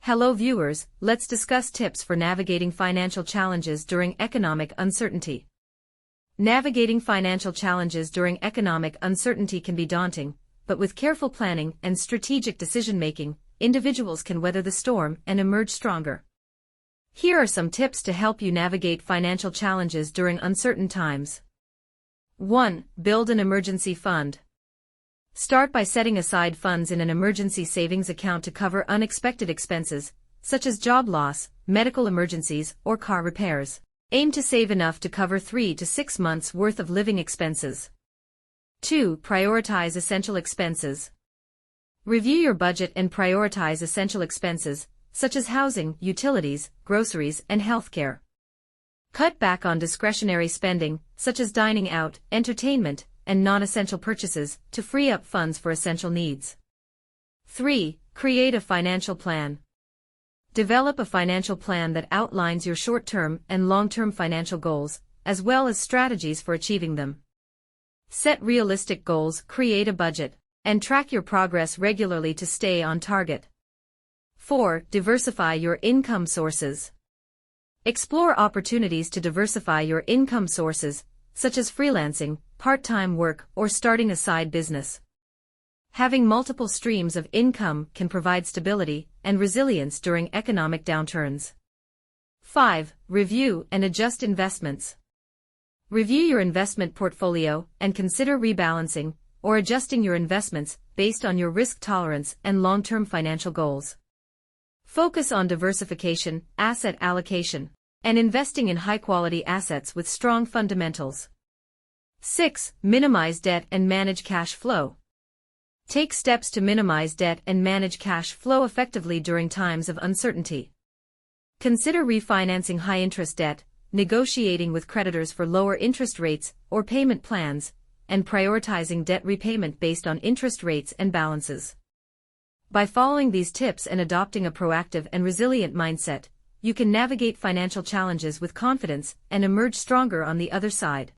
Hello viewers, let's discuss tips for navigating financial challenges during economic uncertainty. Navigating financial challenges during economic uncertainty can be daunting, but with careful planning and strategic decision-making, individuals can weather the storm and emerge stronger. Here are some tips to help you navigate financial challenges during uncertain times. 1. Build an emergency fund. Start by setting aside funds in an emergency savings account to cover unexpected expenses, such as job loss, medical emergencies, or car repairs. Aim to save enough to cover 3 to 6 months' worth of living expenses. 2. Prioritize essential expenses. Review your budget and prioritize essential expenses, such as housing, utilities, groceries, and healthcare. Cut back on discretionary spending, such as dining out, entertainment, and non-essential purchases, to free up funds for essential needs. 3. Create a financial plan. Develop a financial plan that outlines your short-term and long-term financial goals, as well as strategies for achieving them. Set realistic goals, create a budget, and track your progress regularly to stay on target. 4. Diversify your income sources. Explore opportunities to diversify your income sources, such as freelancing, part-time work, or starting a side business. Having multiple streams of income can provide stability and resilience during economic downturns. 5. Review and adjust investments. Review your investment portfolio and consider rebalancing or adjusting your investments based on your risk tolerance and long-term financial goals. Focus on diversification, asset allocation, and investing in high-quality assets with strong fundamentals. 6. Minimize debt and manage cash flow. Take steps to minimize debt and manage cash flow effectively during times of uncertainty. Consider refinancing high-interest debt, negotiating with creditors for lower interest rates or payment plans, and prioritizing debt repayment based on interest rates and balances. By following these tips and adopting a proactive and resilient mindset, you can navigate financial challenges with confidence and emerge stronger on the other side.